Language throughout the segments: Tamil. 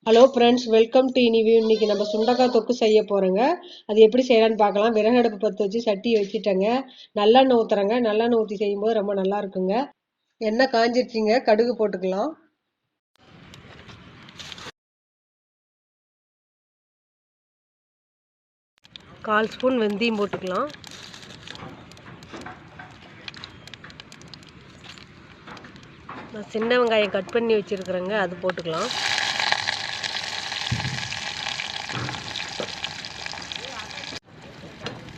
ஹலோ ஃப்ரெண்ட்ஸ், வெல்கம் டு இனிவியூ. இன்னைக்கு நம்ம சுண்டக்காய் தொக்கு செய்ய போகிறோங்க. அது எப்படி செய்யலான்னு பார்க்கலாம். விறகு அடுப்பு பற்ற வச்சு சட்டியை வச்சுட்டேங்க. நல்லெண்ணெய் ஊற்றுறேங்க. நல்லெண்ணெய் ஊற்றி செய்யும்போது ரொம்ப நல்லா இருக்குங்க. எண்ணெய் காஞ்சிருச்சுங்க. கடுகு போட்டுக்கலாம். கால் ஸ்பூன் வெந்தயம் போட்டுக்கலாம். நான் சின்ன வெங்காயம் கட் பண்ணி வச்சுருக்குறேங்க, அது போட்டுக்கலாம்.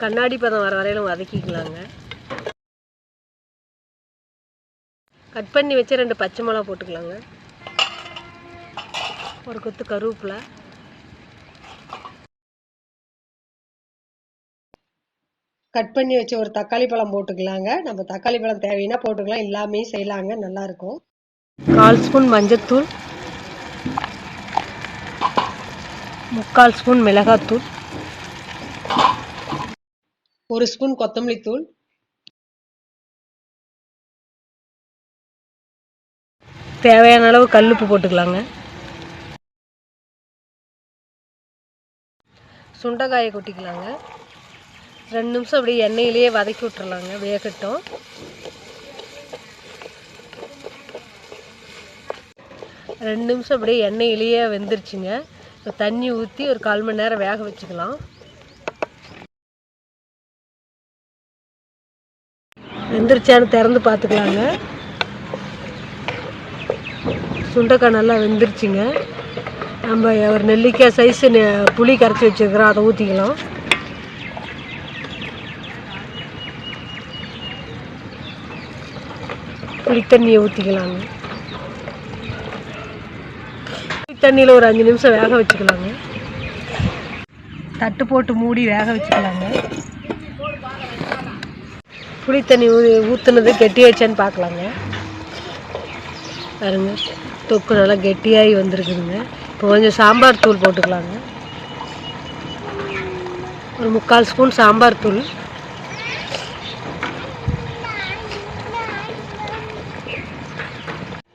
கண்ணாடி பதம் வர வரையிலும் வதக்கிக்கலாங்க. கட் பண்ணி வச்சு 2 பச்சை மிளகா போட்டுக்கலாங்க. ஒரு கொத்து கருவேப்பிலை, கட் பண்ணி வச்ச ஒரு தக்காளி பழம் போட்டுக்கலாங்க. நம்ம தக்காளி பழம் தேவைன்னா போட்டுக்கலாம், எல்லாமே செய்யலாங்க, நல்லா இருக்கும். 1/4 ஸ்பூன் மஞ்சத்தூள், 3/4 ஸ்பூன் மிளகாத்தூள், 1 ஸ்பூன் கொத்தமல்லி தூள், தேவையான அளவு கல்லுப்பு போட்டுக்கலாங்க. சுண்டைக்காயை கொட்டிக்கலாங்க. 2 நிமிஷம் அப்படியே எண்ணெயிலேயே வதக்கி விட்டுறலாங்க, வேகட்டும். ரெண்டு நிமிஷம் அப்படியே எண்ணெயிலேயே வெந்துருச்சுங்க. இப்போ தண்ணி ஊற்றி ஒரு 1/4 மணி நேரம் வேக வச்சுக்கலாம். வெந்துருச்சான்னு திறந்து பார்த்துக்கலாங்க. சுண்டைக்காய் நல்லா வெந்துருச்சுங்க. நம்ம ஒரு நெல்லிக்காய் சைஸு புளி கரைச்சி வச்சுருக்கிறோம், அதை ஊற்றிக்கலாம். புளி தண்ணியை ஊற்றிக்கலாங்க. புளி தண்ணியில் ஒரு 5 நிமிஷம் வேக வச்சுக்கலாங்க. தட்டு போட்டு மூடி வேக வச்சுக்கலாங்க. புளி தண்ணி ஊற்றுனது கெட்டியாயிடுச்சான்னு பார்க்கலாங்க. பாருங்க, தொக்கு நல்லா கெட்டியாகி வந்துருக்குதுங்க. இப்போ கொஞ்சம் சாம்பார் தூள் போட்டுக்கலாங்க. ஒரு 3/4 ஸ்பூன் சாம்பார் தூள்,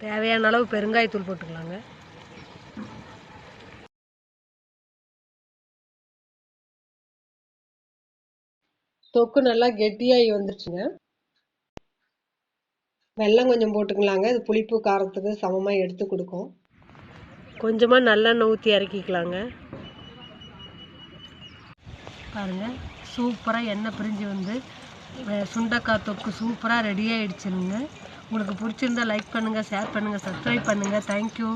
தேவையான அளவு பெருங்காயத்தூள் போட்டுக்கலாங்க. தொக்கு நல்லா கெட்டியாகி வந்துருச்சுங்க. வெல்லம் கொஞ்சம் போட்டுக்கலாங்க. இது புளிப்பு காரத்துக்கு சமமாக எடுத்து கொடுக்கும். கொஞ்சமாக நல்லெண்ணெய் ஊற்றி இறக்கிக்கலாங்க. பாருங்கள், சூப்பராக எண்ணெய் பிரிஞ்சு வந்து சுண்டைக்காய் தொக்கு சூப்பராக ரெடியாகிடுச்சுங்க. உங்களுக்கு பிடிச்சிருந்தா லைக் பண்ணுங்கள், ஷேர் பண்ணுங்கள், சப்ஸ்கிரைப் பண்ணுங்கள். தேங்க்யூ.